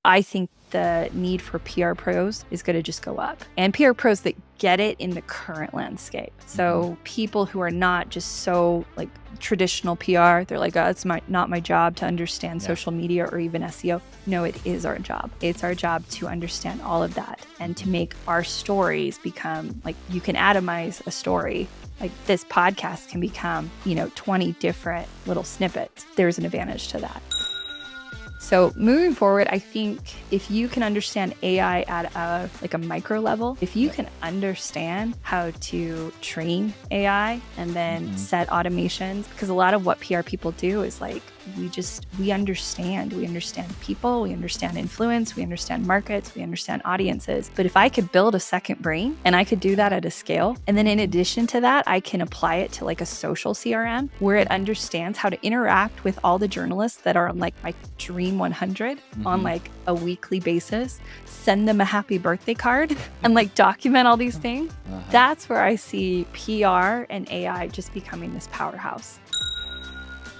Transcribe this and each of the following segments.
I think the need for PR pros is going to just go up, and PR pros that get it in the current landscape. So people who are not just so like traditional PR, they're like, oh, it's not my job to understand social media or even SEO. No, it is our job. It's our job to understand all of that and to make our stories become like, you can atomize a story. Like this podcast can become, 20 different little snippets. There's an advantage to that. So moving forward, I think if you can understand AI at a micro level, if you can understand how to train AI and then set automations, because a lot of what PR people do is like, we understand people, we understand influence, we understand markets, we understand audiences. But if I could build a second brain and I could do that at a scale, and then in addition to that, I can apply it to like a social CRM where it understands how to interact with all the journalists that are on like my Dream 100 on like a weekly basis, send them a happy birthday card and like document all these things. That's where I see PR and AI just becoming this powerhouse.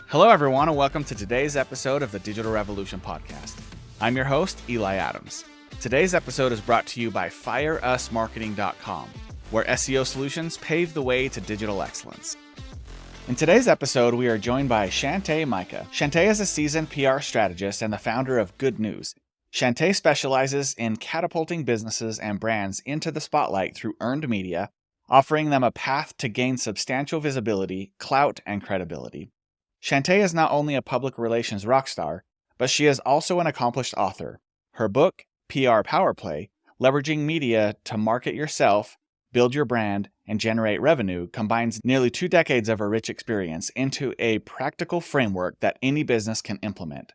Hello, everyone, and welcome to today's episode of the Digital Revolution podcast. I'm your host, Eli Adams. Today's episode is brought to you by FireUsMarketing.com, where SEO solutions pave the way to digital excellence. In today's episode, we are joined by Shante Micah. Shante is a seasoned PR strategist and the founder of Good News. Shante specializes in catapulting businesses and brands into the spotlight through earned media, offering them a path to gain substantial visibility, clout, and credibility. Shante is not only a public relations rockstar, but she is also an accomplished author. Her book, PR Power Play, Leveraging Media to Market Yourself, Build Your Brand, and Generate Revenue, combines nearly 2 decades of her rich experience into a practical framework that any business can implement.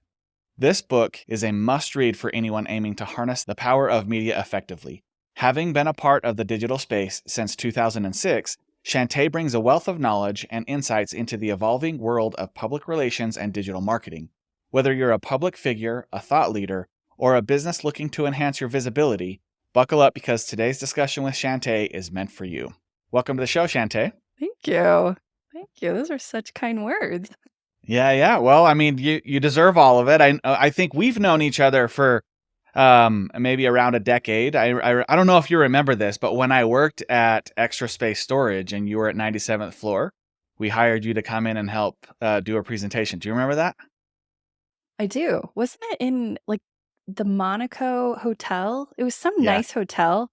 This book is a must-read for anyone aiming to harness the power of media effectively. Having been a part of the digital space since 2006, Shante brings a wealth of knowledge and insights into the evolving world of public relations and digital marketing. Whether you're a public figure, a thought leader, or a business looking to enhance your visibility, buckle up because today's discussion with Shante is meant for you. Welcome to the show, Shante. Thank you. Those are such kind words. Yeah. Well, I mean, you deserve all of it. I think we've known each other for maybe around a decade. I don't know if you remember this, but when I worked at Extra Space Storage and you were at 97th floor, we hired you to come in and help do a presentation. Do you remember that? I do. Wasn't it in like the Monaco hotel? It was some nice hotel.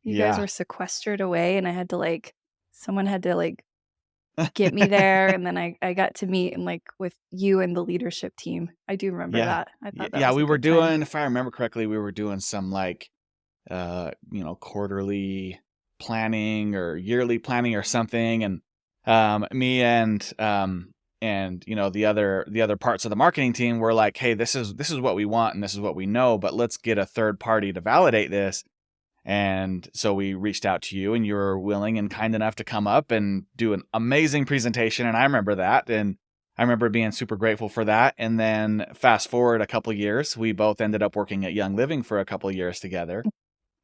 You guys were sequestered away and someone had to get me there. And then I got to meet and with you and the leadership team. I do remember that. I thought that was we a were good time. doing, if I remember correctly, we were doing some quarterly planning or yearly planning or something. And me and the other parts of the marketing team were like, hey, this is what we want and this is what we know, but let's get a third party to validate this. And so we reached out to you and you were willing and kind enough to come up and do an amazing presentation. And I remember that. And I remember being super grateful for that. And then fast forward a couple of years, we both ended up working at Young Living for a couple of years together.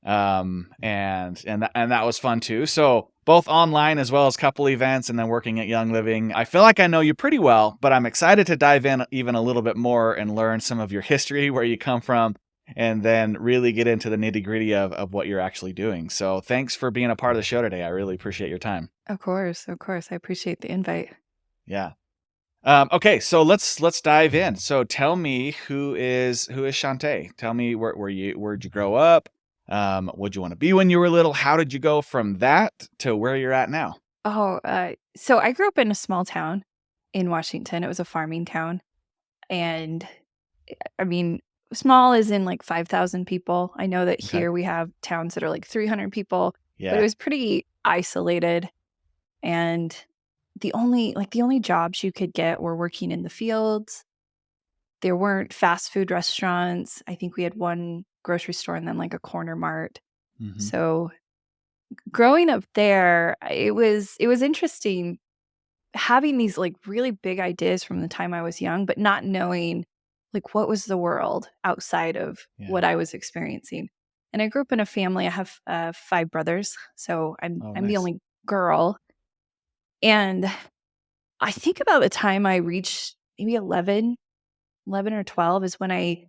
And that was fun too. So both online as well as couple events and then working at Young Living. I feel like I know you pretty well, but I'm excited to dive in even a little bit more and learn some of your history, where you come from, and then really get into the nitty-gritty of what you're actually doing. So thanks for being a part of the show today. I really appreciate your time. Of course. I appreciate the invite. Yeah. Okay, so let's dive in. So tell me, who is Shante? Tell me where'd you grow up? What'd you want to be when you were little? How did you go from that to where you're at now? So I grew up in a small town in Washington. It was a farming town. And I mean, small is in 5,000 people. I know that here we have towns that are 300 people, but it was pretty isolated. And the only jobs you could get were working in the fields. There weren't fast food restaurants. I think we had one grocery store and then a corner mart. So growing up there, it was interesting having these really big ideas from the time I was young, but not knowing what was the world outside of what I was experiencing. And I grew up in a family. I have 5 brothers, so I'm the only girl. And I think about the time I reached maybe 11 or 12 is when I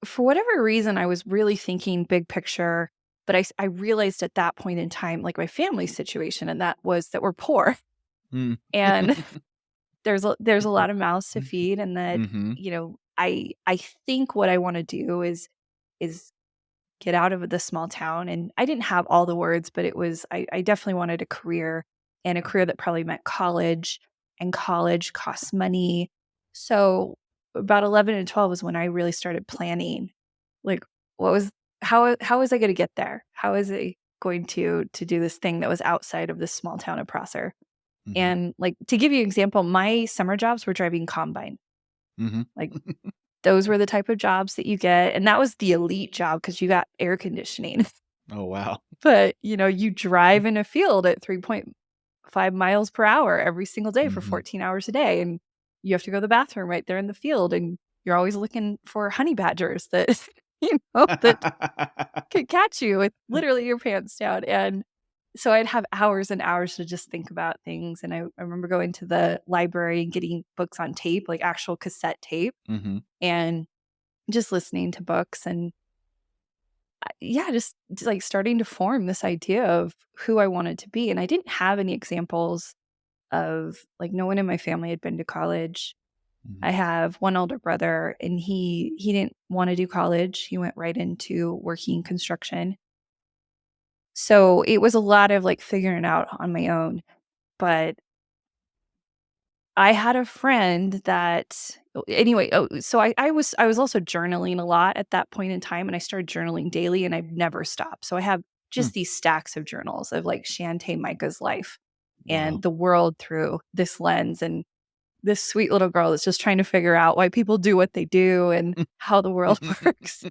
for whatever reason, I was really thinking big picture, but I realized at that point in time, like my family situation, and that was that we're poor Mm. and there's a lot of mouths to feed, and that, Mm-hmm. I think what I want to do is get out of the small town. And I didn't have all the words, but it was, I definitely wanted a career, and a career that probably meant college, and college costs money. So about 11 and 12 was when I really started planning, like, what was, how was I going to get there? How is I going to do this thing that was outside of this small town of Prosser? Mm-hmm. And like, to give you an example, my summer jobs were driving combine. Mm-hmm. Like, those were the type of jobs that you get. And that was the elite job because you got air conditioning. Oh, wow. But, you drive in a field at 3.5 miles per hour every single day for Mm-hmm. 14 hours a day. And you have to go to the bathroom right there in the field. And you're always looking for honey badgers that, that could catch you with literally your pants down. And so I'd have hours and hours to just think about things. And I remember going to the library and getting books on tape, like actual cassette tape, Mm-hmm. and just listening to books. And yeah, just like starting to form this idea of who I wanted to be. And I didn't have any examples of, like, no one in my family had been to college. Mm-hmm. I have one older brother, and he didn't want to do college. He went right into working construction. So it was a lot of like figuring it out on my own. But I had a friend that, anyway, so I was also journaling a lot at that point in time, and I started journaling daily, and I've never stopped. So I have Hmm. just these stacks of journals of like Shante Micah's life Wow. and the world through this lens, and this sweet little girl that's just trying to figure out why people do what they do and how the world works,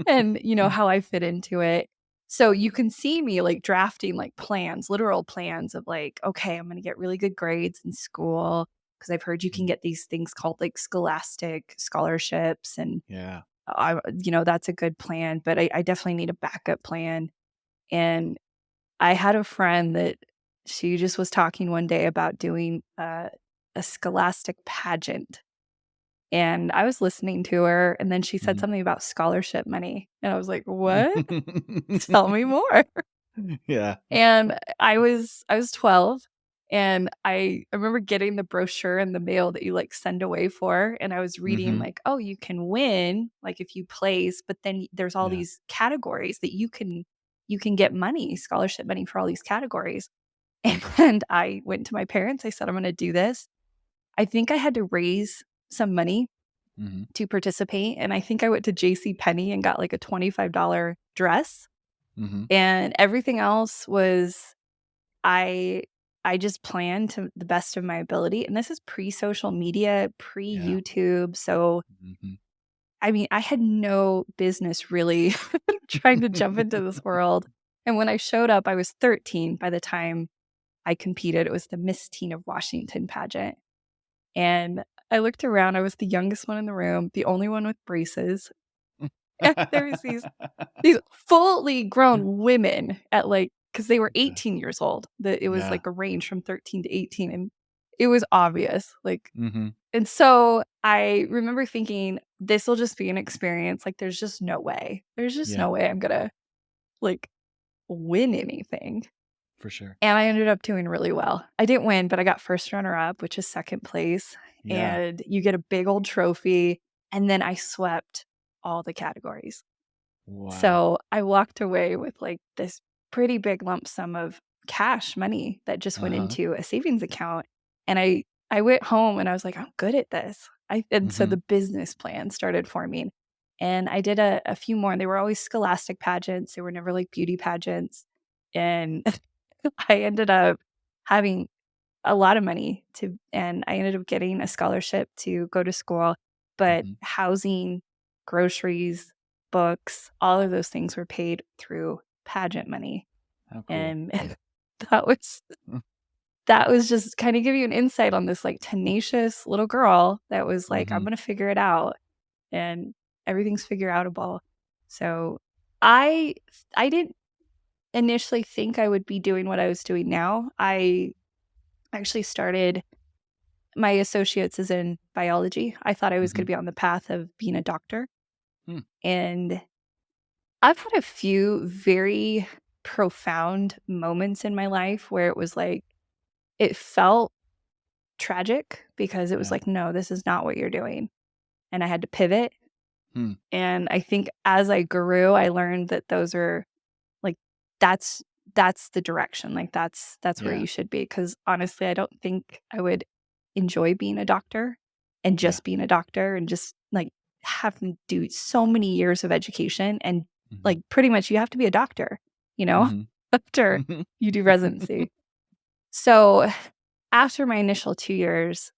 and how I fit into it. So you can see me like drafting like plans, literal plans of like, okay, I'm going to get really good grades in school because I've heard you can get these things called like scholastic scholarships, and Yeah. that's a good plan, but I definitely need a backup plan. And I had a friend that she just was talking one day about doing a scholastic pageant. And I was listening to her, and then she said Mhm. something about scholarship money. And I was like, "What? Tell me more." Yeah. And I was 12, and I remember getting the brochure in the mail that you like send away for, and I was reading Mhm. like, "Oh, you can win like if you place, but then there's all Yeah. these categories that you can get money, scholarship money for all these categories." And I went to my parents. I said, "I'm going to do this." I think I had to raise some money Mhm. to participate, and I think I went to J.C. Penney and got like a $25 dress, Mhm. and everything else was, I I just planned to the best of my ability. And this is pre-social media, Yeah. pre-YouTube. So, Mhm. I mean, I had no business really trying to jump into this world. And when I showed up, I was 13 by the time I competed. It was the Miss Teen of Washington pageant. And I looked around, I was the youngest one in the room, the only one with braces. And there was these fully grown women at like, because they were Yeah. 18 years old. That it was Yeah. like a range from 13 to 18, and it was obvious. Like, Mhm. and so I remember thinking, this will just be an experience. Like, there's just no way. There's just Yeah. no way I'm gonna like win anything. For sure. And I ended up doing really well. I didn't win, but I got first runner up, which is second place. Yeah. And you get a big old trophy. And then I swept all the categories. Wow. So I walked away with like this pretty big lump sum of cash money that just went Uh-huh. into a savings account. And I went home and I was like, I'm good at this. And so the Mhm. business plan started forming. And I did a few more, and they were always scholastic pageants. They were never like beauty pageants. And I ended up having a lot of money and I ended up getting a scholarship to go to school, but Mhm. housing, groceries, books, all of those things were paid through pageant money. How cool. And that was Mm. that was just kind of give you an insight on this like tenacious little girl that was like, I'm Mhm. gonna figure it out, and everything's figure outable. So I I didn't initially think I would be doing what I was doing now. I actually started my associates is in biology. I thought I was going Mhm. to be on the path of being a doctor. Hmm. And I've had a few very profound moments in my life where it was like, it felt tragic because it was Yeah. like, no, this is not what you're doing. And I had to pivot. Hmm. And I think as I grew, I learned that those are like, that's the direction. Like that's where Yeah. you should be. Cause honestly, I don't think I would enjoy being a doctor and Yeah. just being a doctor and just like having to do so many years of education and Mhm. like pretty much you have to be a doctor, you know, Mhm. after Mhm. you do residency. So after my initial 2 years,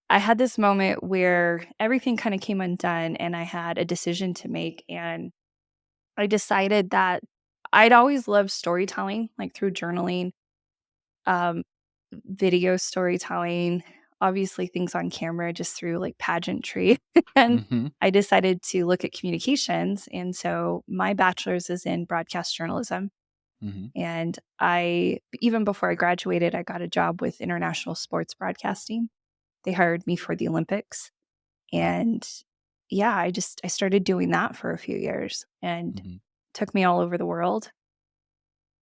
I had this moment where everything kind of came undone and I had a decision to make. And I decided that I'd always loved storytelling, like through journaling, um, video storytelling, obviously things on camera just through like pageantry. And Mhm. I decided to look at communications. And so my bachelor's is in broadcast journalism. Mhm. And I, even before I graduated, I got a job with international sports broadcasting. They hired me for the Olympics. Wow. And yeah, I started doing that for a few years and Mhm. took me all over the world.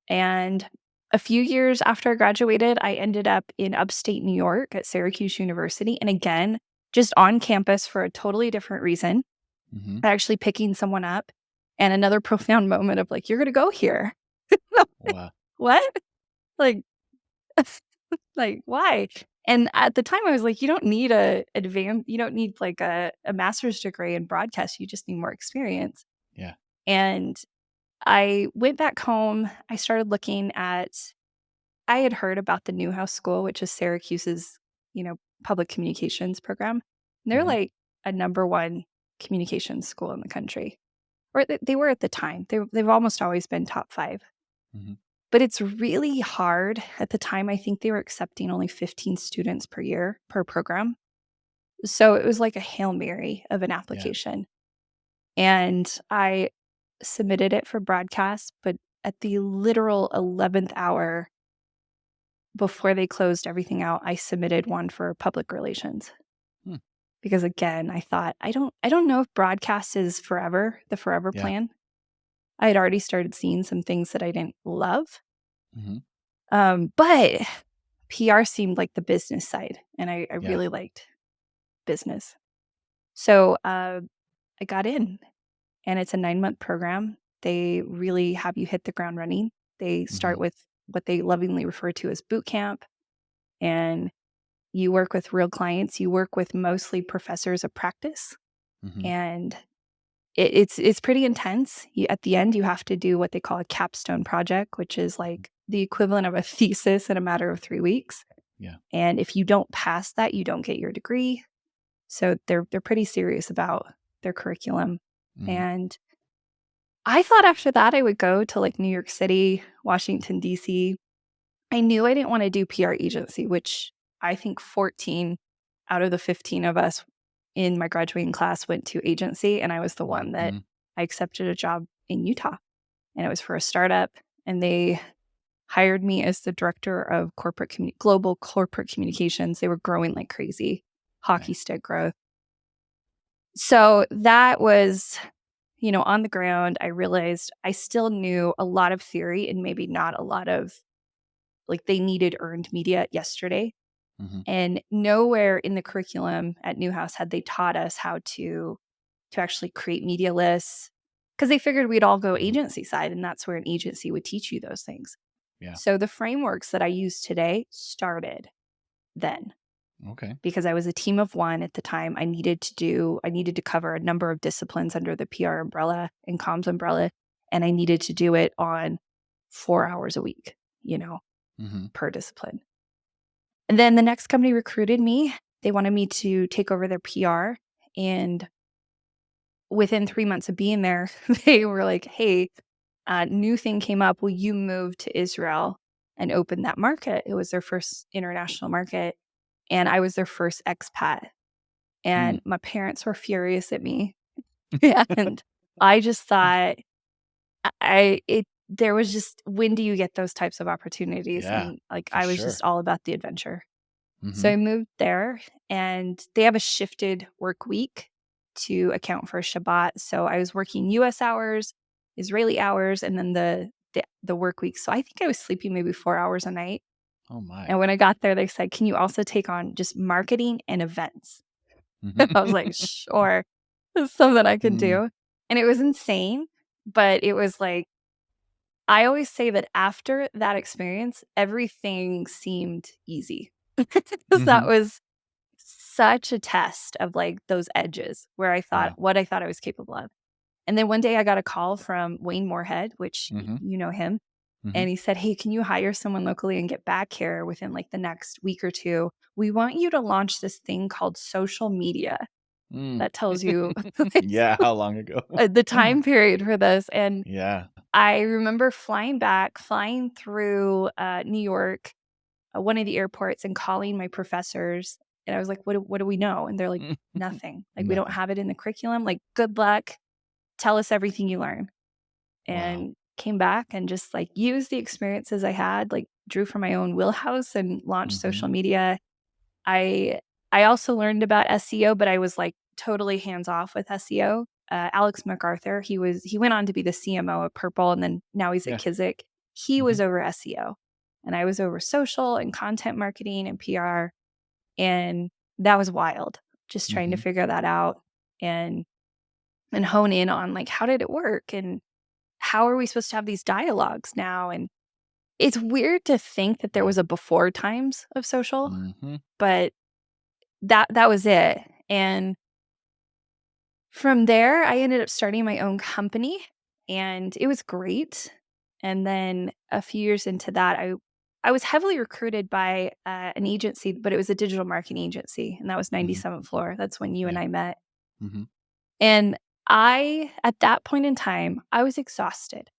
And a few years after I graduated, I ended up in upstate New York at Syracuse University. And again, just on campus for a totally different reason, Mhm. actually picking someone up. And another profound moment of like, you're going to go here. Wow. What? Like, like, why? And at the time, I was like, you don't need you don't need like a master's degree in broadcast. You just need more experience. Yeah. And I went back home. I started looking at, I had heard about the Newhouse School, which is Syracuse's, public communications program. And they're Mhm. like a number one communications school in the country, or they were at the time. They've almost always been top five. Mhm. But it's really hard. At the time, I think they were accepting only 15 students per year per program. So it was like a Hail Mary of an Yeah. application. And I submitted it for broadcast, but at the literal 11th hour before they closed everything out, I submitted one for public relations. Hmm. Because again, I thought I don't know if broadcast is forever, the forever Yeah. plan. I had already started seeing some things that I didn't love. Mhm. But PR seemed like the business side, and I Yeah. really liked business. So I got in, and it's a 9-month program. They really have you hit the ground running. They start Mhm. with what they lovingly refer to as boot camp, and you work with real clients. You work with mostly professors of practice, Mhm. and it's pretty intense. At the end, you have to do what they call a capstone project, which is like the equivalent of a thesis in a matter of 3 weeks. Yeah. And if you don't pass that, you don't get your degree. So they're pretty serious about their curriculum. Mhm. And I thought after that I would go to like New York City, Washington, DC. I knew I didn't want to do PR agency, which I think 14 out of the 15 of us in my graduating class went to agency. And I was the one that Mhm. I accepted a job in Utah. And it was for a startup. And they hired me as the director of global corporate communications. They were growing like crazy, Okay. hockey stick growth. So that was, on the ground. I realized I still knew a lot of theory and maybe not a lot of like they needed earned media yesterday. Mhm. And nowhere in the curriculum at Newhouse had they taught us how to actually create media lists because they figured we'd all go Mhm. agency side, and that's where an agency would teach you those things. Yeah. So the frameworks that I use today started then Okay. because I was a team of one at the time. I needed to cover a number of disciplines under the PR umbrella and comms umbrella, and I needed to do it on 4 hours a week, Mhm. per discipline. And then the next company recruited me. They wanted me to take over their PR, and within 3 months of being there, they were like, "Hey, new thing came up. Will you move to Israel and open that market?" It was their first international market, and I was their first expat. Hmm. And my parents were furious at me, and I just thought there was just when do you get those types of opportunities? Yeah. And like For I was just sure. all about the adventure. So Mhm. I moved there, and they have a shifted work week. to account for Shabbat. So I was working US hours, Israeli hours, and then the work week. So I think I was sleeping maybe 4 hours a night. Oh my. And when I got there, they said, can you also take on just marketing and events? I was like, sure, that's something I could do. And it was insane, but it was like, I always say that after that experience, everything seemed easy because that was such a test of like those edges where I thought what I thought I was capable of. And then one day I got a call from Wayne Moorhead, which you know him. And he said, hey, can you hire someone locally and get back here within like the next week or two? We want you to launch this thing called social media that tells you Yeah, how long ago? the time period for this. And Yeah. I remember flying through New York, one of the airports, and calling my professors. And I was like, what do we know? And they're like, nothing. Like, we don't have it in the curriculum. Like, good luck. Tell us everything you learn. And came back and just like used the experiences I had, like drew from my own wheelhouse and launched social media. I also learned about SEO, but I was like totally hands off with SEO. Alex MacArthur, he went on to be the CMO of Purple, and then now he's at Kizik. He was over SEO, and I was over social and content marketing and PR, and that was wild. Just trying to figure that out and hone in on like, how did it work, and how are we supposed to have these dialogues now? And it's weird to think that there was a before times of social, but that was it. And from there, I ended up starting my own company, and it was great. And then a few years into that, I was heavily recruited by an agency, but it was a digital marketing agency, and that was 97th Floor. That's when you and I met. And at that point in time, I was exhausted.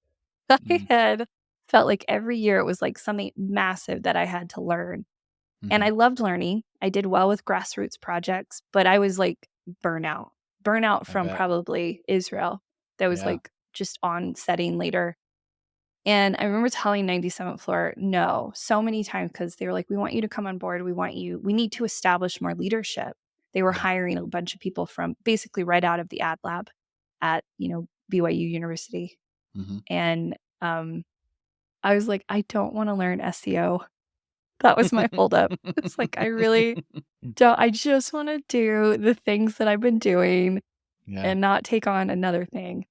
I had felt like every year it was like something massive that I had to learn. And I loved learning. I did well with grassroots projects, but I was like burnout from probably Israel that was like just on setting later. And I remember telling 97th Floor no so many times because they were like, we want you to come on board. We need to establish more leadership. They were hiring a bunch of people from basically right out of the ad lab at, BYU University. And I was like, I don't want to learn SEO. That was my holdup. It's like, I really don't. I just want to do the things that I've been doing and not take on another thing.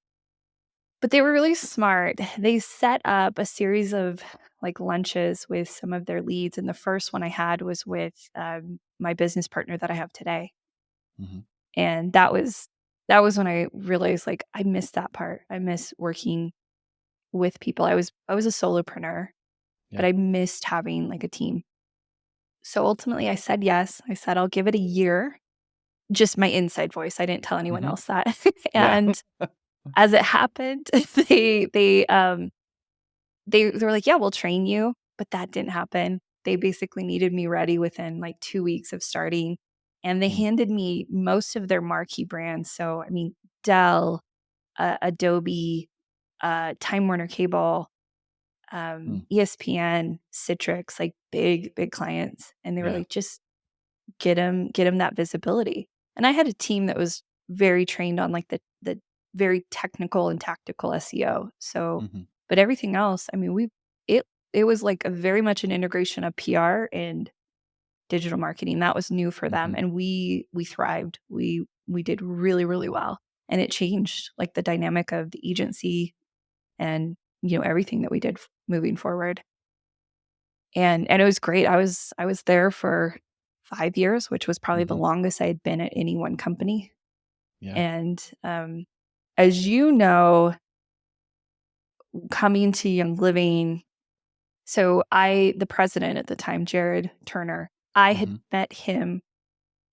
But they were really smart. They set up a series of like lunches with some of their leads. And the first one I had was with my business partner that I have today. And that was when I realized like I missed that part. I miss working with people. I was a solopreneur, but I missed having like a team. So ultimately I said yes. I said, I'll give it a year. Just my inside voice. I didn't tell anyone else that. And as it happened, they were like, yeah, we'll train you. But that didn't happen. They basically needed me ready within like 2 weeks of starting. And they handed me most of their marquee brands. So, I mean, Dell, Adobe, Time Warner Cable, ESPN, Citrix, like big clients. And they were like, just get them that visibility. And I had a team that was very trained on like the very technical and tactical SEO. So, but everything else, I mean, it was like a very much an integration of PR and digital marketing. That was new for them. And we thrived. We did really, really well. And it changed like the dynamic of the agency and, everything that we did moving forward. And it was great. I was there for 5 years, which was probably the longest I had been at any one company. And as you know, coming to Young Living, so the president at the time, Jared Turner, I had met him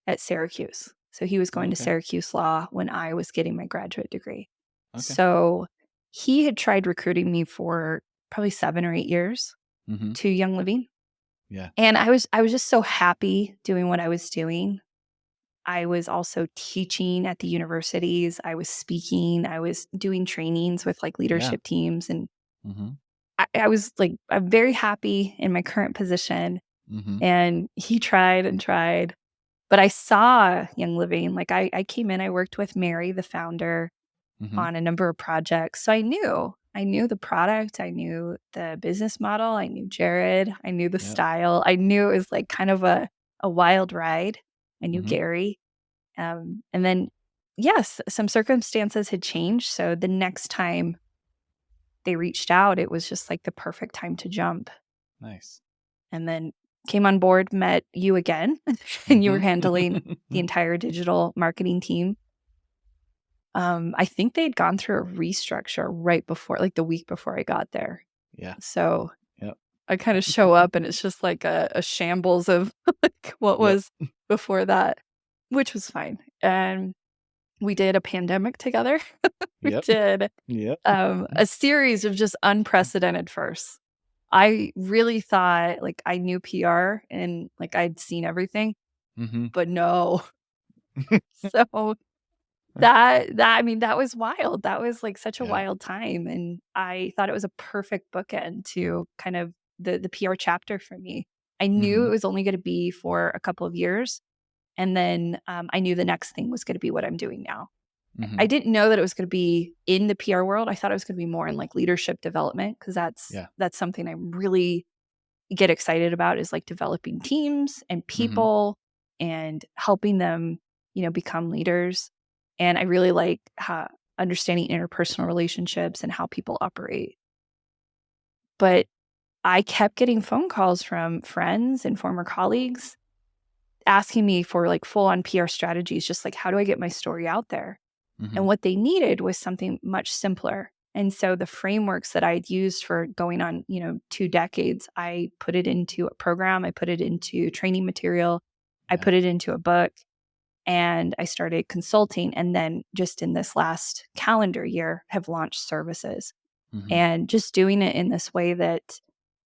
at Syracuse. So he was going to Syracuse Law when I was getting my graduate degree. So he had tried recruiting me for probably 7 or 8 years to Young Living. And I was just so happy doing what I was doing. I was also teaching at the universities. I was speaking. I was doing trainings with like leadership teams. And I was like, I'm very happy in my current position. And he tried and tried, But I saw Young Living. Like I came in, I worked with Mary, the founder, Mm-hmm. on a number of projects. So I knew the product, I knew the business model, I knew Jared, I knew the Yep. style. I knew it was like kind of a wild ride. I knew Mm-hmm. Gary. And then, yes, some circumstances had changed. So the next time they reached out, it was just like the perfect time to jump. Nice. And then came on board, met you again, and you were handling the entire digital marketing team. I think they'd gone through a restructure right before, like the week before I got there. Yeah. So Yep. I kind of show up and it's just like a shambles of like what Yep. was before that, which was fine. And we did a pandemic together. We Yep. did Yep. a series of just unprecedented firsts. I really thought like I knew PR and like I'd seen everything, Mm-hmm. but no. So that was wild. That was like such a Yeah. wild time. And I thought it was a perfect bookend to kind of the PR chapter for me. I knew Mm-hmm. it was only going to be for a couple of years. And then I knew the next thing was going to be what I'm doing now. Mm-hmm. I didn't know that it was going to be in the PR world. I thought it was going to be more in like leadership development because Yeah. that's something I really get excited about is like developing teams and Mm-hmm. people and helping them, become leaders. And I really like understanding interpersonal relationships and how people operate. But I kept getting phone calls from friends and former colleagues asking me for like full on PR strategies, just like, how do I get my story out there? Mm-hmm. And what they needed was something much simpler. And so the frameworks that I had used for going on, 2 decades, I put it into a program, I put it into training material, I Yeah. put it into a book, and I started consulting. And then just in this last calendar year, have launched services. Mm-hmm. And just doing it in this way that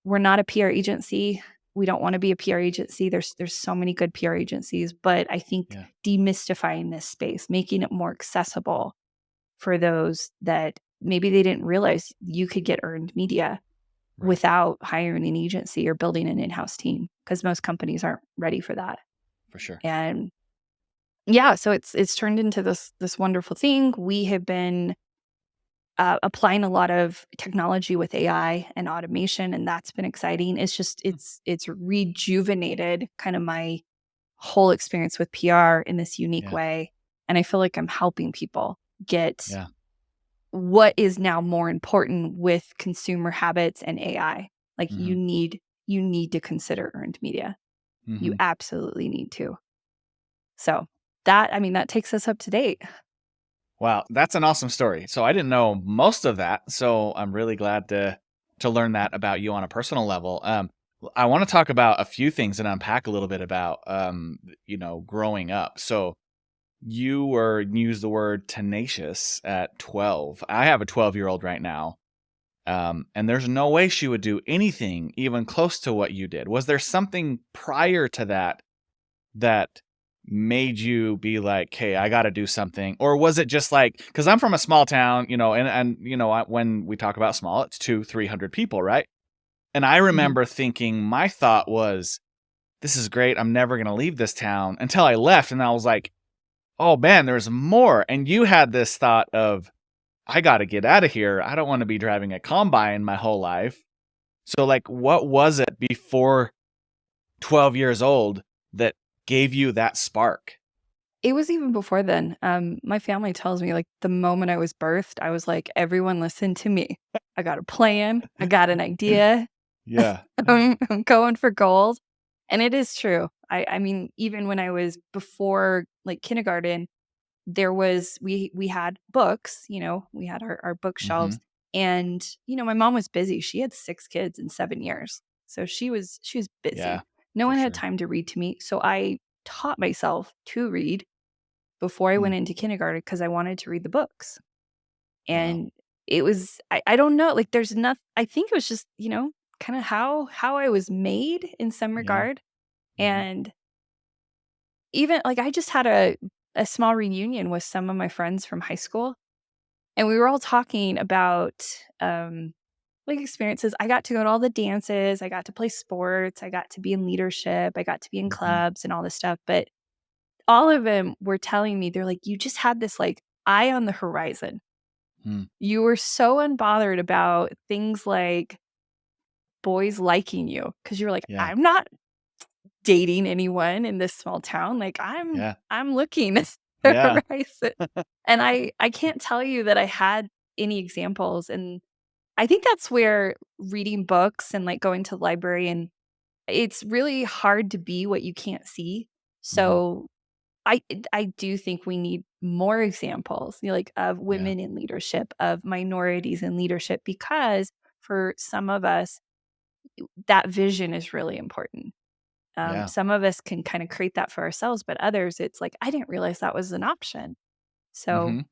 we're not a PR agency. We don't want to be a PR agency. There's so many good PR agencies, but I think Yeah. demystifying this space, making it more accessible for those that maybe they didn't realize you could get earned media Right. without hiring an agency or building an in-house team because most companies aren't ready for that. For sure. And yeah, so it's turned into this wonderful thing. We have been applying a lot of technology with AI and automation, and that's been exciting. It's rejuvenated kind of my whole experience with PR in this unique Yeah. way, and I feel like I'm helping people get Yeah. what is now more important with consumer habits and AI. Like Mm-hmm. you need to consider earned media. You Mm-hmm. absolutely need to. So that takes us up to date. Wow, that's an awesome story. So I didn't know most of that, so I'm really glad to learn that about you on a personal level. I want to talk about a few things and unpack a little bit about growing up. So you used the word tenacious at 12. I have a 12-year-old right now. And there's no way she would do anything even close to what you did. Was there something prior to that made you be like, hey, I got to do something? Or was it just like, because I'm from a small town, when we talk about small, it's 200-300 people, right? And I remember thinking, my thought was, this is great. I'm never going to leave this town, until I left. And I was like, oh man, there's more. And you had this thought of, I got to get out of here. I don't want to be driving a combine my whole life. So like, what was it before 12 years old that gave you that spark? It was even before then. My family tells me like the moment I was birthed, I was like, everyone listen to me. I got a plan. I got an idea. Yeah. I'm going for gold. And it is true. I mean, even when I was before like kindergarten, we had books, we had our Mm-hmm. bookshelves. And, my mom was busy. She had 6 kids in 7 years. So she was Yeah, busy. No for one had sure. time to read to me. So I taught myself to read before I Hmm. went into kindergarten because I wanted to read the books. Wow. And it was I don't know, like there's nothing. I think it was just, kind of how I was made in some Yeah. regard. Mm-hmm. And even like I just had a small reunion with some of my friends from high school, and we were all talking about like experiences. I got to go to all the dances, I got to play sports, I got to be in leadership, I got to be in Mm-hmm. clubs and all this stuff. But all of them were telling me, they're like, you just had this like eye on the horizon. You were so unbothered about things like boys liking you because you're like, Yeah. I'm not dating anyone in this small town. Like Yeah. I'm looking at Yeah. the horizon. And I can't tell you that I had any examples. And I think that's where reading books and like going to the library, and it's really hard to be what you can't see. Mhm. So I do think we need more examples, like of Yeah. women in leadership, of minorities in leadership, because for some of us, that vision is really important. Yeah. Some of us can kind of create that for ourselves, but others, it's like, I didn't realize that was an option. So Mhm.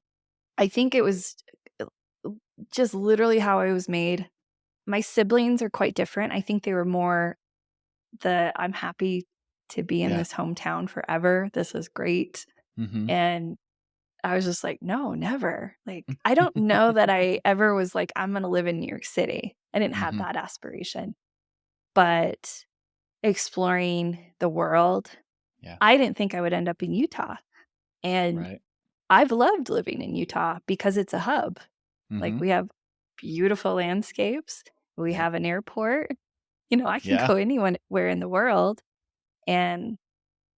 I think it was uh, just literally how I was made. My siblings are quite different. I think they were more I'm happy to be in Yeah. this hometown forever. This is great. Mhm. And I was just like, no, never. Like, I don't know that I ever was like, I'm going to live in New York City. I didn't have Mhm. that aspiration. But exploring the world, Yeah. I didn't think I would end up in Utah. And Right. I've loved living in Utah because it's a hub. Like, Mhm. we have beautiful landscapes, we Yeah. have an airport. I can Yeah. go anywhere in the world, and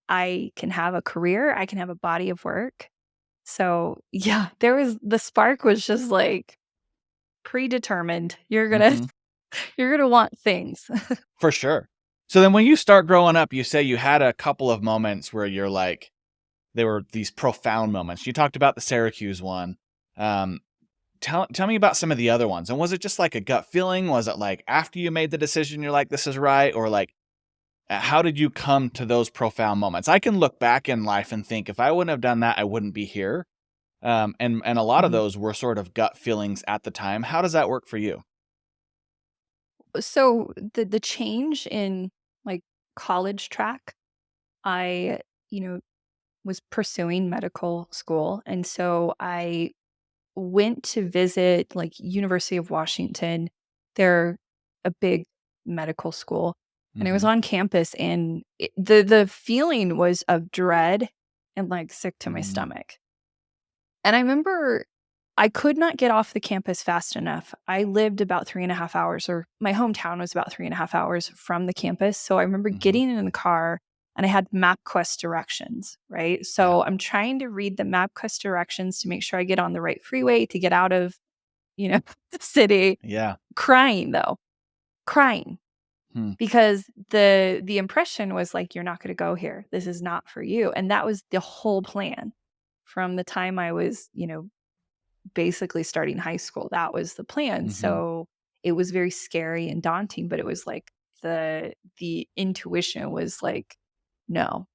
I can have a career, I can have a body of work. So, yeah, the spark was just like predetermined. Mhm. You're gonna want things. For sure. So then when you start growing up, you say you had a couple of moments where you're like, they were these profound moments. You talked about the Syracuse one. Um, tell me about some of the other ones. And was it just like a gut feeling? Was it like after you made the decision, you're like, this is right? Or like, how did you come to those profound moments? I can look back in life and think if I wouldn't have done that, I wouldn't be here. And a lot of Mhm. those were sort of gut feelings at the time. How does that work for you? So, the change in, like, college track, I, you know, was pursuing medical school, and so I went to visit, like, University of Washington. They're a big medical school, and I was Mm-hmm. on campus, and the feeling was of dread and, like, sick to my Mm-hmm. stomach. And I remember I could not get off the campus fast enough. I lived about 3.5 hours, or my hometown was about 3.5 hours from the campus. So I remember Mm-hmm. getting in the car and I had MapQuest directions, right? Yeah. So I'm trying to read the MapQuest directions to make sure I get on the right freeway to get out of, the city. Yeah. Crying though, crying, Hmm. because the impression was like, you're not going to go here. This is not for you. And that was the whole plan from the time I was, basically starting high school. That was the plan. Mm-hmm. So it was very scary and daunting, but it was like the intuition was like, no.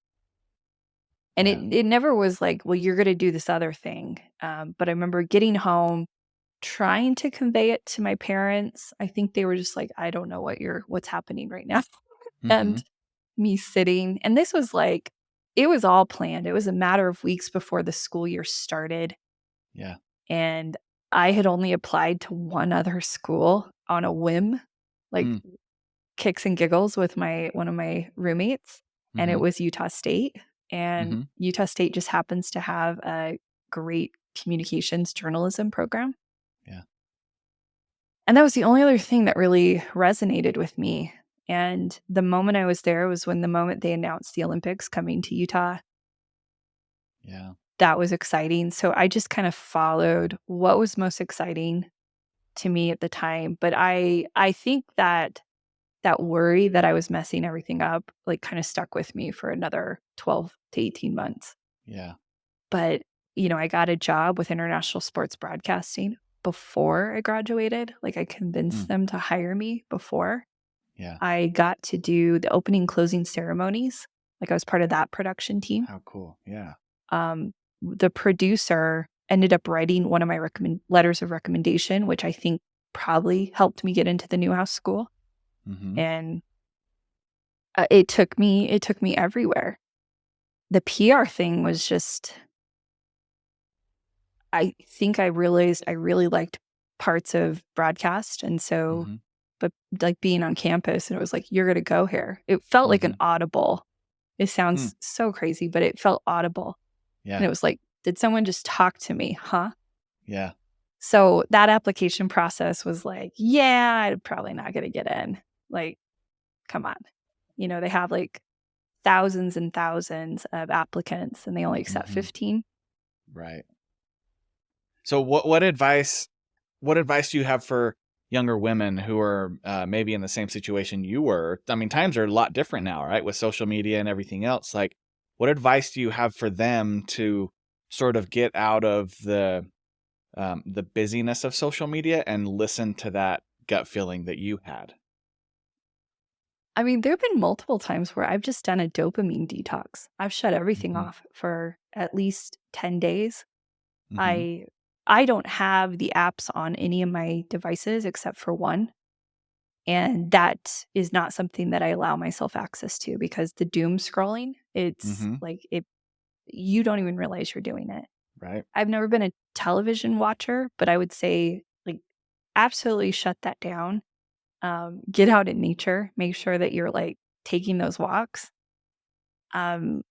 And Yeah. it never was like, well, you're going to do this other thing. But I remember getting home, trying to convey it to my parents. I think they were just like, I don't know what's happening right now. Mm-hmm. And me sitting, and this was like, it was all planned. It was a matter of weeks before the school year started. Yeah. And I had only applied to one other school on a whim, like Hmm. kicks and giggles with one of my roommates, and Mm-hmm. it was Utah State. And Mm-hmm. Utah State just happens to have a great communications journalism program. Yeah. And that was the only other thing that really resonated with me. And the moment I was there was when the moment they announced the Olympics coming to Utah. Yeah. That was exciting. So I just kind of followed what was most exciting to me at the time. But I think that worry that I was messing everything up, like, kind of stuck with me for another 12 to 18 months. Yeah. But, I got a job with international sports broadcasting before I graduated. Like, I Hmm. convinced them to hire me before. Yeah. I got to do the opening closing ceremonies. Like, I was part of that production team. How cool. Yeah. The producer ended up writing one of my letters of recommendation, which I think probably helped me get into the Newhouse School. Mm-hmm. And it took me everywhere. The PR thing was just, I think I realized I really liked parts of broadcast, and so, Mm-hmm. but like being on campus, and it was like, you're gonna go here. It felt like Mm-hmm. an audible. It sounds so crazy, but it felt audible. Yeah. And it was like, did someone just talk to me? Huh? Yeah. So that application process was like, yeah, I'm probably not going to get in. Like, come on. They have like thousands and thousands of applicants and they only accept 15. Right. So what advice do you have for younger women who are maybe in the same situation you were? I mean, times are a lot different now, right? With social media and everything else. Like, what advice do you have for them to sort of get out of the busyness of social media and listen to that gut feeling that you had? I mean, there have been multiple times where I've just done a dopamine detox. I've shut everything off for at least 10 days. I don't have the apps on any of my devices except for one. And that is not something that I allow myself access to because the doom scrolling, it's like you don't even realize you're doing it. Right. I've never been a television watcher, but I would say like absolutely shut that down. Get out in nature, make sure that you're like taking those walks. I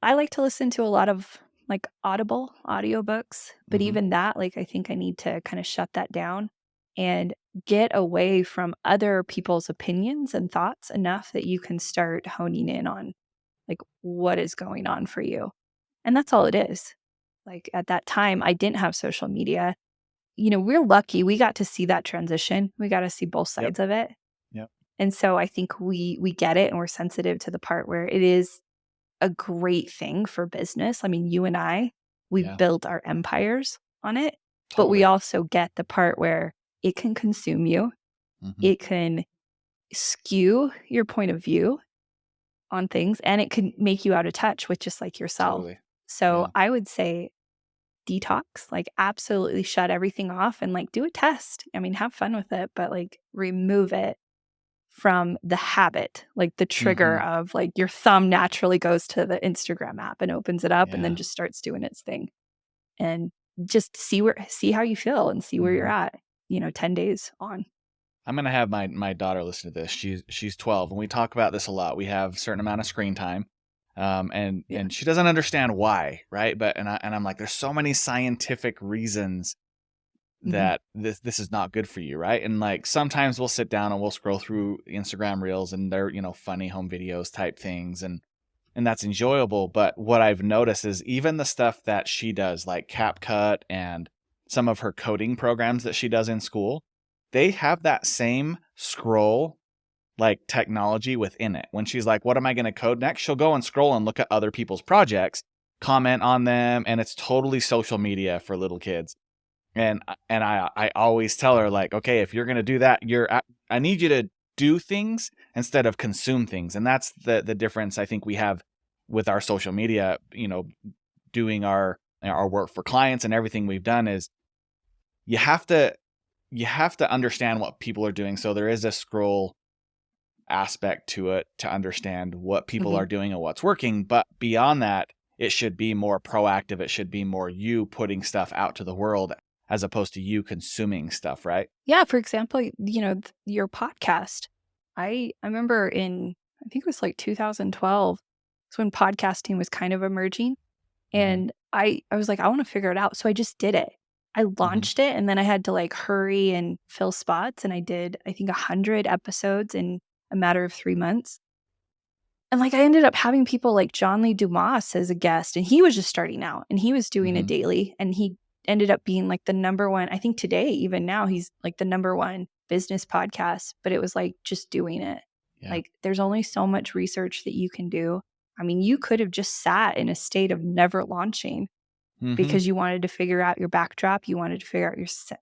like to listen to a lot of like Audible audiobooks, but even that, like I think I need to kind of shut that down and get away from other people's opinions and thoughts enough that you can start honing in on like what is going on for you. And that's all it is. Like at that time, I didn't have social media. We're lucky we got to see that transition. We got to see both sides of it. Yep. And so I think we get it and we're sensitive to the part where it is a great thing for business. I mean, you and I, we built our empires on it, but we also get the part where it can consume you. It can skew your point of view on things and it can make you out of touch with just like yourself. Totally. So I would say detox, like absolutely shut everything off and like do a test. I mean, have fun with it, but like remove it from the habit, like the trigger of like your thumb naturally goes to the Instagram app and opens it up and then just starts doing its thing. And just see how you feel and see where you're at, 10 days on. I'm going to have my daughter listen to this. She's 12 and we talk about this a lot. We have a certain amount of screen time. And she doesn't understand why, right? But I'm like, there's so many scientific reasons that this is not good for you, right? And like sometimes we'll sit down and we'll scroll through Instagram reels and they're, funny home videos type things and that's enjoyable. But what I've noticed is even the stuff that she does, like CapCut and some of her coding programs that she does in school, they have that same scroll like technology within it. When she's like, what am I going to code next? She'll go and scroll and look at other people's projects, comment on them, and it's totally social media for little kids. And I always tell her like, okay, if you're going to do that, I need you to do things instead of consume things. And that's the difference I think we have with our social media, doing our work for clients and everything we've done is you have to understand what people are doing. So there is a scroll aspect to it to understand what people are doing and what's working. But beyond that, it should be more proactive. It should be more you putting stuff out to the world as opposed to you consuming stuff, right? Yeah. For example, your podcast. I remember I think it was like 2012. It's when podcasting was kind of emerging. And I was like, I want to figure it out. So I just did it. I launched it and then I had to like hurry and fill spots. And I did, I think 100 episodes in a matter of 3 months. And like I ended up having people like John Lee Dumas as a guest and he was just starting out and he was doing it daily and he ended up being like the number one, I think today, even now, he's like the number one business podcast, but it was like just doing it. Yeah. Like there's only so much research that you can do. I mean, you could have just sat in a state of never launching because you wanted to figure out your backdrop. You wanted to figure out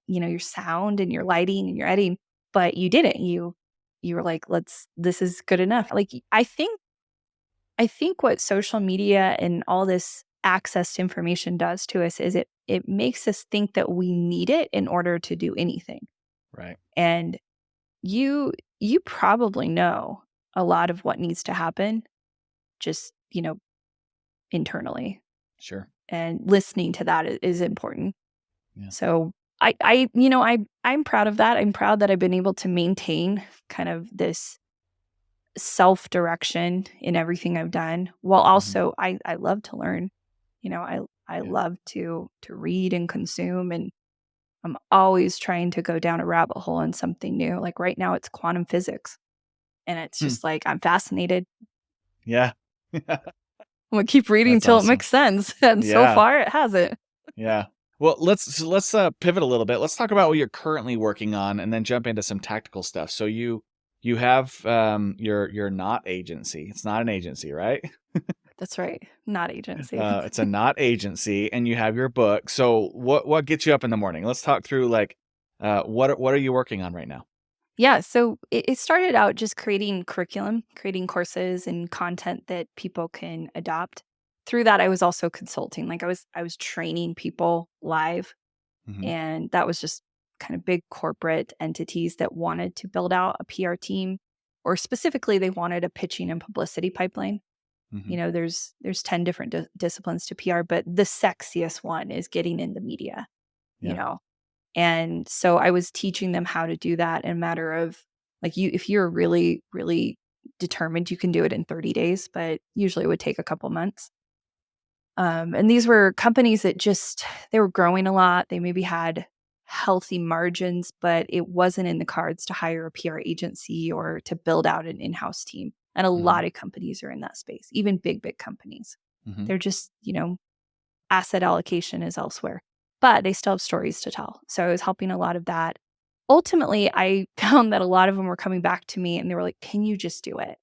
your sound and your lighting and your editing, but you didn't. You were like, this is good enough. Like, I think what social media and all this access to information does to us is it makes us think that we need it in order to do anything. Right. And you probably know a lot of what needs to happen just, internally. Sure. And listening to that is important. Yeah. So I'm proud of that. I'm proud that I've been able to maintain kind of this self-direction in everything I've done, while also I love to learn. I Yeah. love to read and consume, and I'm always trying to go down a rabbit hole in something new. Like right now it's quantum physics, and it's Hmm. just like I'm fascinated. Yeah. I'm gonna keep reading That's till it awesome. makes sense, and so Yeah. far it hasn't. Yeah. Well, let's pivot a little bit. Let's talk about what you're currently working on, and then jump into some tactical stuff. So you have your not agency. It's not an agency, right? That's right, not agency. It's a not agency, and you have your book. So what gets you up in the morning? Let's talk through like what are you working on right now? Yeah, so it started out just creating curriculum, creating courses and content that people can adopt. Through that, I was also consulting. Like I was training people live, Hmm. and that was just kind of big corporate entities that wanted to build out a PR team, or specifically they wanted a pitching and publicity pipeline. Hmm. There's 10 different disciplines to PR, but the sexiest one is getting in the media, you Yeah. know. And so I was teaching them how to do that in a matter of like if you're really, really determined, you can do it in 30 days, but usually it would take a couple months. And these were companies that they were growing a lot. They maybe had healthy margins, but it wasn't in the cards to hire a PR agency or to build out an in-house team. And a Hmm. lot of companies are in that space, even big, big companies. Hmm. They're just, asset allocation is elsewhere, but they still have stories to tell. So I was helping a lot of that. Ultimately, I found that a lot of them were coming back to me and they were like, "Can you just do it?"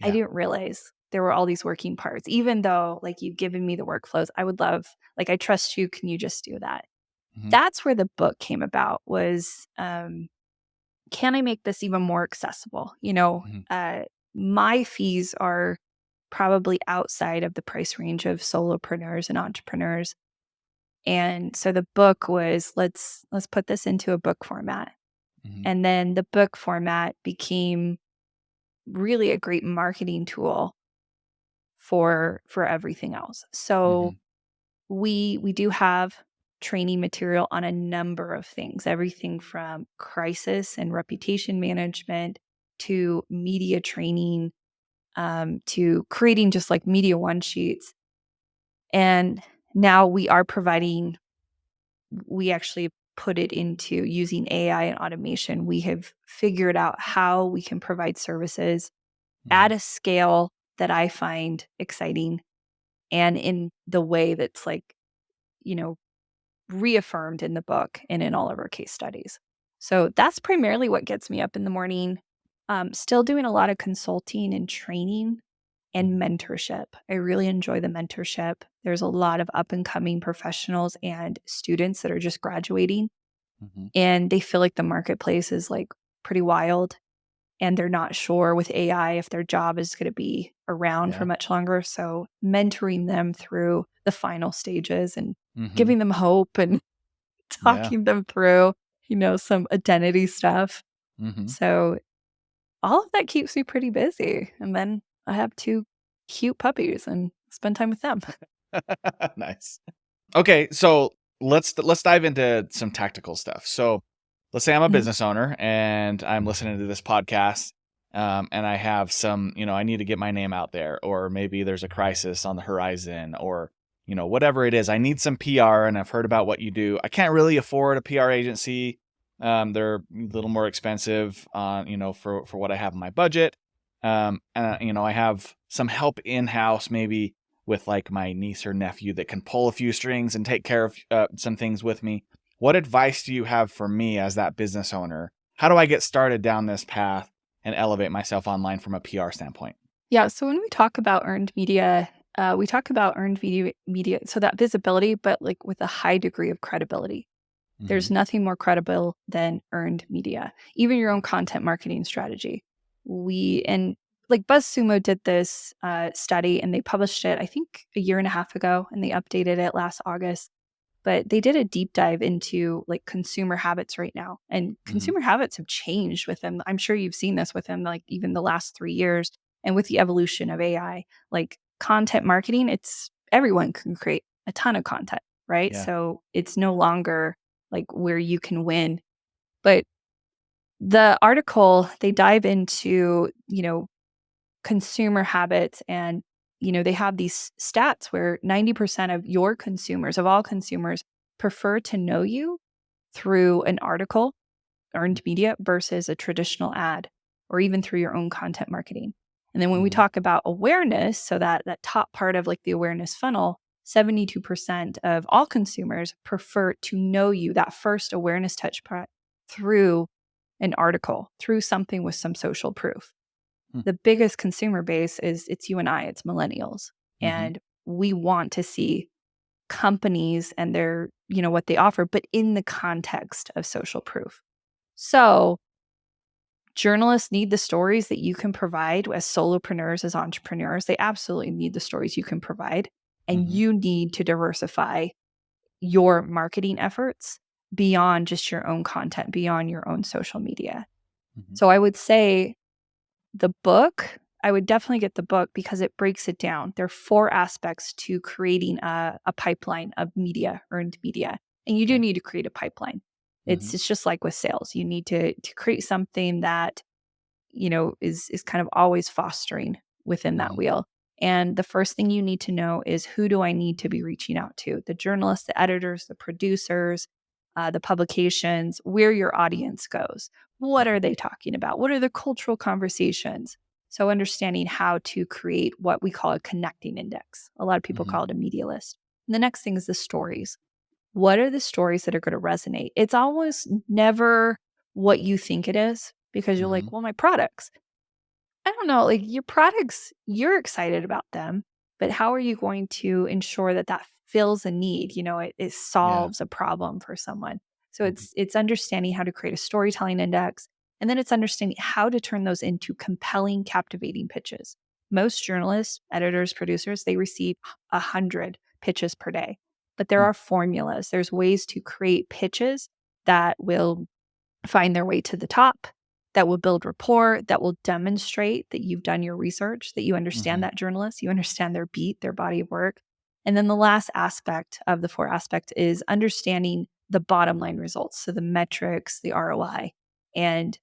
I Yeah. didn't realize there were all these working parts. Even though like you've given me the workflows, I would love, like, I trust you. Can you just do that? Hmm. That's where the book came about was, can I make this even more accessible? Hmm. My fees are probably outside of the price range of solopreneurs and entrepreneurs. And so the book was, let's put this into a book format. Hmm. And then the book format became really a great marketing tool for everything else. So Hmm. we do have training material on a number of things, everything from crisis and reputation management to media training, to creating just like media one sheets. And now we actually put it into using AI and automation. We have figured out how we can provide services Hmm. at a scale that I find exciting and in the way that's like, you know, reaffirmed in the book and in all of our case studies. So that's primarily what gets me up in the morning. Still doing a lot of consulting and training and mentorship. I really enjoy the mentorship. There's a lot of up and coming professionals and students that are just graduating, Hmm. and they feel like the marketplace is like pretty wild, and they're not sure with AI if their job is going to be around for Yeah. much longer. So mentoring them through the final stages and Hmm. giving them hope and Yeah. talking them through, some identity stuff. Hmm. So all of that keeps me pretty busy. And then I have two cute puppies and spend time with them. Nice. Okay, so let's dive into some tactical stuff. So let's say I'm a Mhm. business owner and I'm listening to this podcast, and I have some, I need to get my name out there, or maybe there's a crisis on the horizon, or whatever it is. I need some PR, and I've heard about what you do. I can't really afford a PR agency. They're a little more expensive, for what I have in my budget. And I have some help in house, maybe with like my niece or nephew that can pull a few strings and take care of some things with me. What advice do you have for me as that business owner? How do I get started down this path and elevate myself online from a PR standpoint? Yeah. So when we talk about earned media, we talk about earned media, so that visibility, but like with a high degree of credibility. Hmm. There's nothing more credible than earned media, even your own content marketing strategy. And like BuzzSumo did this study and they published it, I think, a year and a half ago, and they updated it last August. But they did a deep dive into like consumer habits right now. And Hmm. consumer habits have changed with them. I'm sure you've seen this with them, like even the last 3 years. And with the evolution of AI, like content marketing, it's everyone can create a ton of content, right? Yeah. So it's no longer like where you can win. But the article, they dive into, consumer habits. And, they have these stats where 90% of your consumers, of all consumers, prefer to know you through an article, earned media, versus a traditional ad, or even through your own content marketing. And then when we talk about awareness, so that top part of like the awareness funnel, 72% of all consumers prefer to know you, that first awareness touch point, through an article, through something with some social proof. The biggest consumer base it's you and I, it's millennials. And we want to see companies and their, what they offer, but in the context of social proof. So journalists need the stories that you can provide as solopreneurs, as entrepreneurs. They absolutely need the stories you can provide. And you need to diversify your marketing efforts beyond just your own content, beyond your own social media. So I would say I would definitely get the book because it breaks it down. There are 4 aspects to creating a pipeline of media, earned media. And you do need to create a pipeline. It's just like with sales. You need to create something that, is kind of always fostering within that wheel. And the first thing you need to know is, who do I need to be reaching out to? The journalists, the editors, the producers, the publications, where your audience goes. What are they talking about? What are the cultural conversations? So understanding how to create what we call a connecting index. A lot of people call it a media list. And the next thing is the stories. What are the stories that are going to resonate? It's almost never what you think it is, because you're like, well, my products, I don't know, like your products, you're excited about them, but how are you going to ensure that fills a need? It solves a problem for someone. So it's understanding how to create a storytelling index. And then it's understanding how to turn those into compelling, captivating pitches. Most journalists, editors, producers, they receive 100 pitches per day. But there are formulas. There's ways to create pitches that will find their way to the top, that will build rapport, that will demonstrate that you've done your research, that you understand that journalist, you understand their beat, their body of work. And then the last aspect of the 4 aspects is understanding the bottom line results. So the metrics, the ROI. And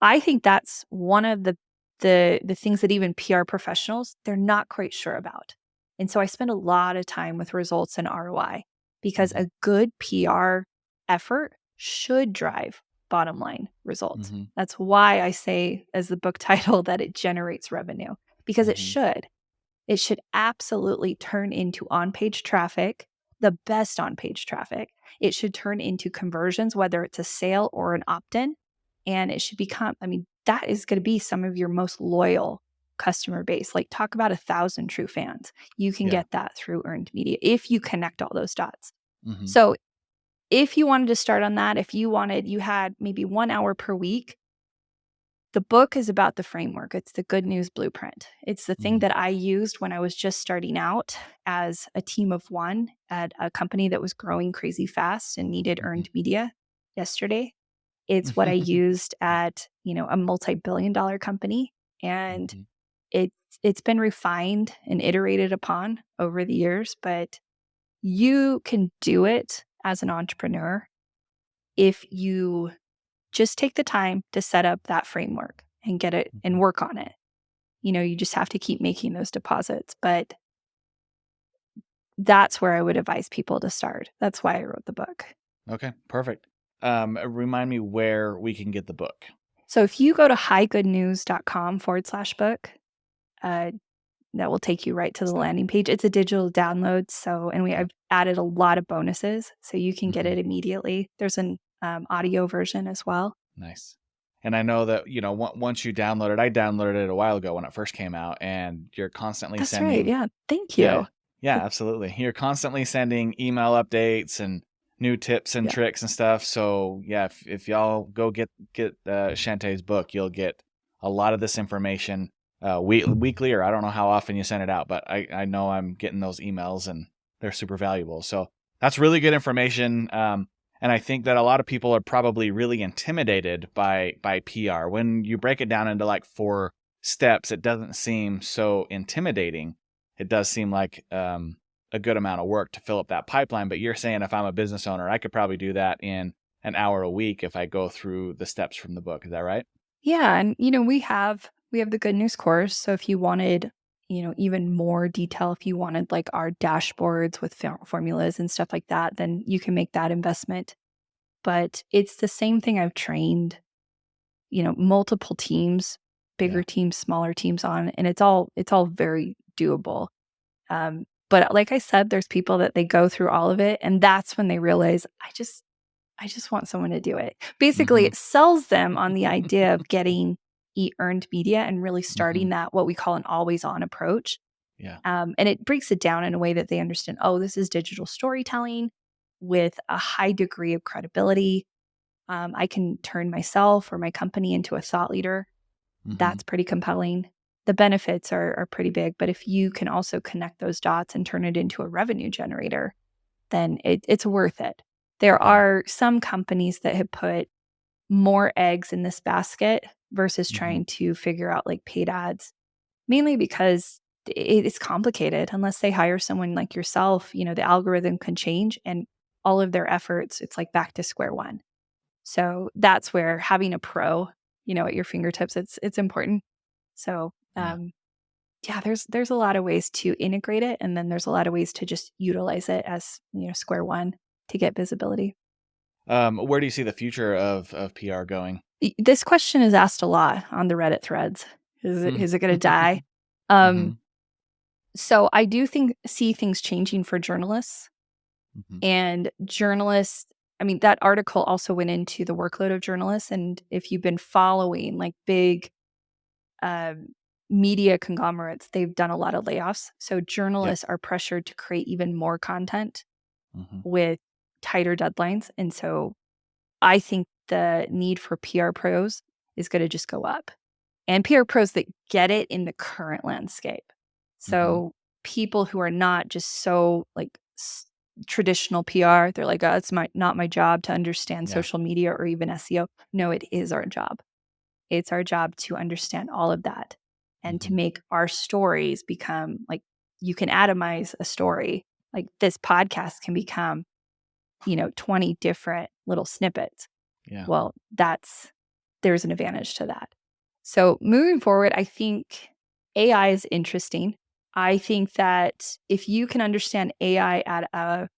I think that's one of the things that even PR professionals, they're not quite sure about. And so I spend a lot of time with results and ROI, because a good PR effort should drive bottom line results. That's why I say, as the book title, that it generates revenue, because it should. It should absolutely turn into on-page traffic, the best on-page traffic. It should turn into conversions, whether it's a sale or an opt-in. And it should become, that is going to be some of your most loyal customer base. Like, talk about 1,000 true fans. You can get that through earned media if you connect all those dots. So if you wanted to start on that, if you had maybe 1 hour per week, the book is about the framework. It's the good news blueprint. It's the thing that I used when I was just starting out as a team of 1 at a company that was growing crazy fast and needed earned media yesterday. It's what I used at, a multi-billion-dollar company. And it's been refined and iterated upon over the years, but you can do it as an entrepreneur if you just take the time to set up that framework and get it and work on it. You just have to keep making those deposits. But that's where I would advise people to start. That's why I wrote the book. Okay, perfect. Remind me where we can get the book. So if you go to highgoodnews.com/book, that will take you right to the landing page. It's a digital download. I've added a lot of bonuses, so you can get it immediately. There's an audio version as well. Nice. And I know that, once you download it, I downloaded it a while ago when it first came out, and you're constantly sending. That's right. Yeah. Thank you. Yeah, absolutely. You're constantly sending email updates and new tips and tricks and stuff. So yeah, if y'all go get Shante's book, you'll get a lot of this information weekly, or I don't know how often you send it out, but I know I'm getting those emails and they're super valuable. So that's really good information. And I think that a lot of people are probably really intimidated by PR. When you break it down into like 4 steps, it doesn't seem so intimidating. It does seem like a good amount of work to fill up that pipeline. But you're saying if I'm a business owner, I could probably do that in an hour a week if I go through the steps from the book. Is that right? Yeah. And, we have We have the good news course. So if you wanted, even more detail, if you wanted like our dashboards with formulas and stuff like that, then you can make that investment. But it's the same thing I've trained, multiple teams, bigger Yeah. teams, smaller teams on, and it's all very doable. But like I said, there's people that they go through all of it, and that's when they realize I just want someone to do it. Basically, Hmm. it sells them on the idea of getting earned media and really Hmm. starting that what we call an always on approach. Yeah. And it breaks it down in a way that they understand, oh, this is digital storytelling with a high degree of credibility. I can turn myself or my company into a thought leader. Hmm. That's pretty compelling. The benefits are pretty big, but if you can also connect those dots and turn it into a revenue generator, then it's worth it. There Yeah. are some companies that have put more eggs in this basket versus Hmm. trying to figure out like paid ads, mainly because it's complicated. Unless they hire someone like yourself, the algorithm can change and all of their efforts, it's like back to square one. So that's where having a pro, at your fingertips, it's important. So, Yeah. yeah, there's a lot of ways to integrate it, and then there's a lot of ways to just utilize it as square one to get visibility. Where do you see the future of PR going? This question is asked a lot on the Reddit threads. Is it going to die? Hmm. Um, so I do see things changing for journalists, Hmm. and journalists. I mean, that article also went into the workload of journalists, and if you've been following like big um, media conglomerates, they've done a lot of layoffs. So Yep. journalists are pressured to create even more content Hmm. with tighter deadlines. And so I think the need for PR pros is going to just go up, and PR pros that get it in the current landscape. Hmm. So people who are not just so like traditional PR, they're like, oh, it's not my job to understand Yeah. social media or even SEO. No, it is our job. It's our job to understand all of that and to Hmm. make our stories become like you can atomize a story. Like this podcast can become, 20 different little snippets. Yeah. Well, there's an advantage to that. So moving forward, I think AI is interesting. I think that if you can understand AI at a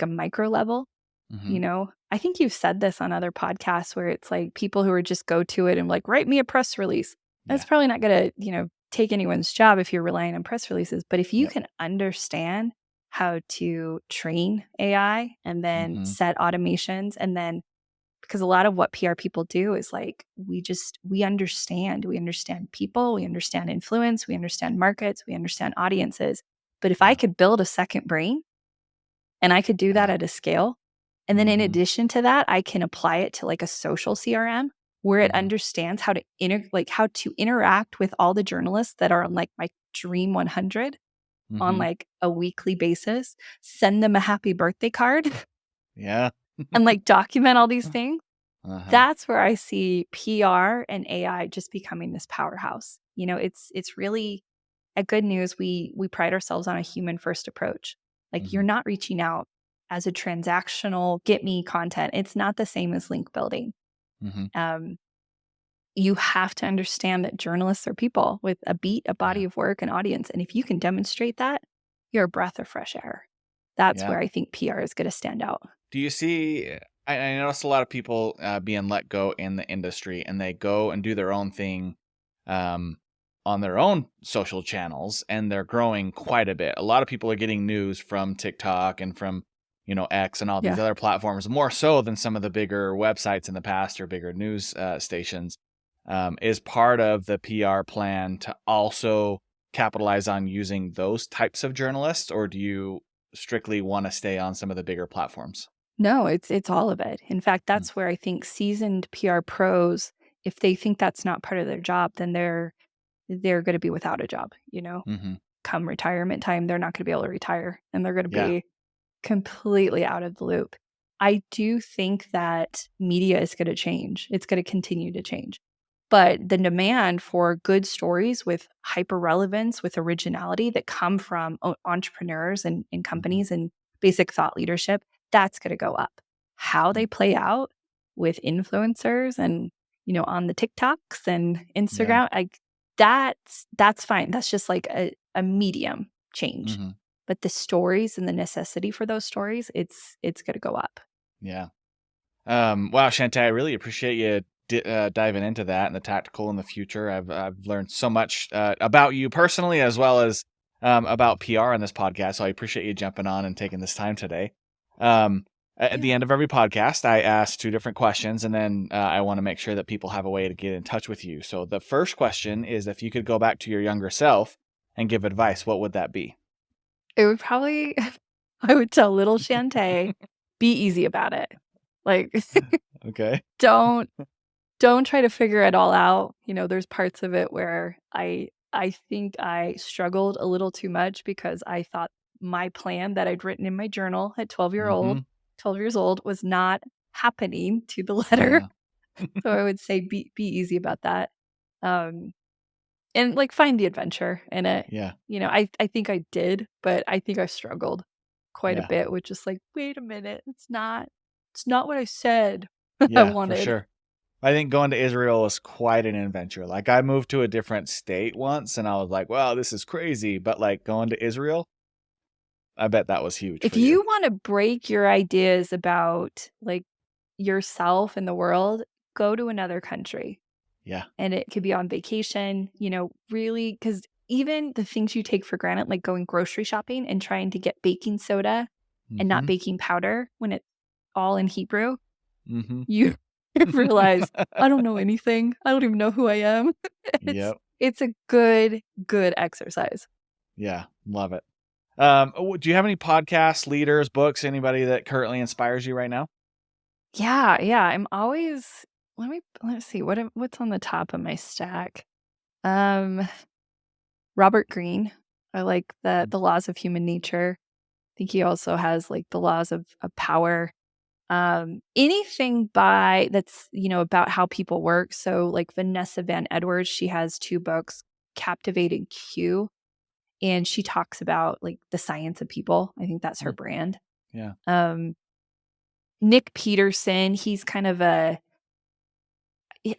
micro level, Hmm. I think you've said this on other podcasts where it's like people who are just go to it and like, write me a press release. That's Yeah. probably not going to, take anyone's job if you're relying on press releases. But if you Yep. can understand how to train AI and then Hmm. set automations, and then because a lot of what PR people do is like, we understand people, we understand influence, we understand markets, we understand audiences. But if I Yeah. could build a second brain, and I could do that Yeah. at a scale. And then in Hmm. addition to that, I can apply it to like a social CRM where it Hmm. understands how to interact with all the journalists that are on like my dream 100 on Hmm. like a weekly basis, send them a happy birthday card Yeah. and like document all these things. Uh-huh. That's where I see PR and AI just becoming this powerhouse. It's really at Good News, we pride ourselves on a human first approach. Like Hmm. you're not reaching out as a transactional get me content. It's not the same as link building. Hmm. Um, you have to understand that journalists are people with a beat, a body Yeah. of work, an audience. And if you can demonstrate that, you're a breath of fresh air. That's Yeah. where I think PR is going to stand out. Do you see? I notice a lot of people being let go in the industry, and they go and do their own thing um, on their own social channels, and they're growing quite a bit. A lot of people are getting news from TikTok and from X and all these Yeah. other platforms, more so than some of the bigger websites in the past or bigger news stations. Is part of the PR plan to also capitalize on using those types of journalists, or do you strictly want to stay on some of the bigger platforms? No, it's all of it. In fact, that's where I think seasoned PR pros, if they think that's not part of their job, then they're going to be without a job. Mm-hmm. Come retirement time, they're not going to be able to retire and they're going to Yeah. be completely out of the loop. I do think that media is going to change. It's going to continue to change. But the demand for good stories with hyper relevance, with originality that come from entrepreneurs and Mm-hmm. companies and basic thought leadership, that's going to go up. How they play out with influencers and, on the TikToks and Yeah. Instagram, that's fine. That's just like a medium change. Mm-hmm. But the stories and the necessity for those stories, it's going to go up. Yeah. Wow, Shante, I really appreciate you diving into that and the tactical in the future. I've learned so much about you personally, as well as about PR on this podcast. So I appreciate you jumping on and taking this time today. At the end of every podcast, I ask 2 different questions, and then I want to make sure that people have a way to get in touch with you. So the first question is, if you could go back to your younger self and give advice, what would that be? It would probably, I would tell little Shante, be easy about it. Like, Okay. don't try to figure it all out. There's parts of it where I think I struggled a little too much because I thought my plan that I'd written in my journal at 12 years old was not happening to the letter. Yeah. So I would say be easy about that. And like find the adventure in it. Yeah. I think I did, but I think I struggled quite a Yeah. bit with just like, wait a minute, it's not what I said I Yeah, wanted. for sure. I think going to Israel was quite an adventure. Like, I moved to a different state once and I was like, wow, this is crazy. But like going to Israel, I bet that was huge. If for you want to break your ideas about like yourself and the world, go to another country. Yeah. And it could be on vacation, really, because even the things you take for granted, like going grocery shopping and trying to get baking soda and not baking powder when it's all in Hebrew, you realize, I don't know anything. I don't even know who I am. It's a good exercise. Yeah, love it. Do you have any podcasts, leaders, books, anybody that currently inspires you right now? Yeah. I'm always, let's see, what's on the top of my stack? Robert Greene. I like the laws of human nature. I think he also has like the laws of power. Anything that's, about how people work. So like Vanessa Van Edwards, she has 2 books, Captivating Q, and she talks about like the science of people. I think that's her brand. Yeah. Nick Peterson, he's kind of I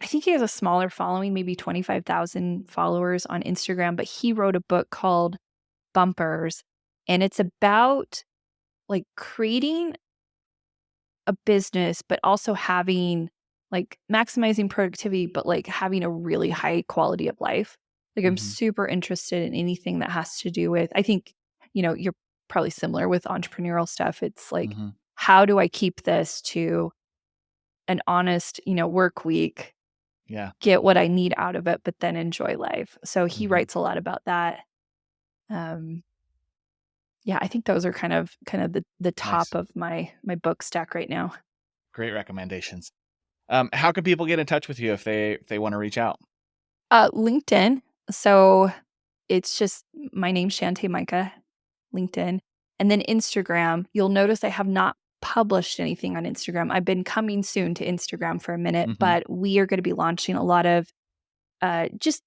think he has a smaller following, maybe 25,000 followers on Instagram, but he wrote a book called Bumpers, and it's about like creating a business, but also having like maximizing productivity, but like having a really high quality of life. Like I'm super interested in anything that has to do with, I think, you're probably similar with entrepreneurial stuff. It's like, how do I keep this to an honest, work week? Yeah. Get what I need out of it, but then enjoy life. So he writes a lot about that. Yeah, I think those are kind of the top of my book stack right now. Great recommendations. How can people get in touch with you if they want to reach out? LinkedIn. So it's just my name, Shante Micah, LinkedIn. And then Instagram. You'll notice I have not published anything on Instagram. I've been coming soon to Instagram for a minute, but we are going to be launching a lot of just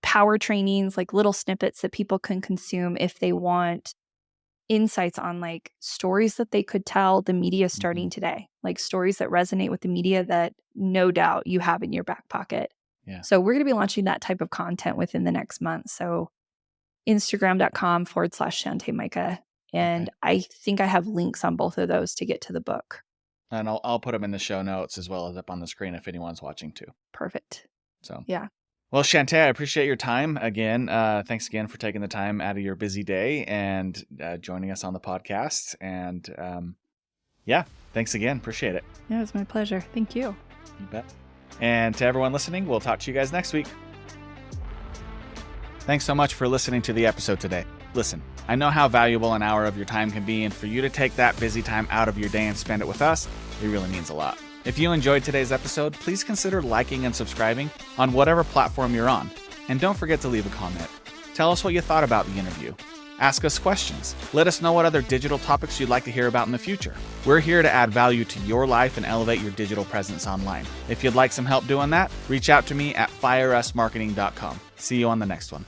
power trainings, like little snippets that people can consume if they want insights on like stories that they could tell the media starting today, like stories that resonate with the media that no doubt you have in your back pocket. Yeah. So we're going to be launching that type of content within the next month. So Instagram.com/Shante Micah. And I think I have links on both of those to get to the book. And I'll put them in the show notes as well as up on the screen if anyone's watching too. Perfect. So yeah. Well, Shante, I appreciate your time again. Thanks again for taking the time out of your busy day and joining us on the podcast. And thanks again. Appreciate it. Yeah, it was my pleasure. Thank you. You bet. And to everyone listening, we'll talk to you guys next week. Thanks so much for listening to the episode today. Listen, I know how valuable an hour of your time can be, and for you to take that busy time out of your day and spend it with us, it really means a lot. If you enjoyed today's episode, please consider liking and subscribing on whatever platform you're on. And don't forget to leave a comment. Tell us what you thought about the interview. Ask us questions. Let us know what other digital topics you'd like to hear about in the future. We're here to add value to your life and elevate your digital presence online. If you'd like some help doing that, reach out to me at fireusmarketing.com. See you on the next one.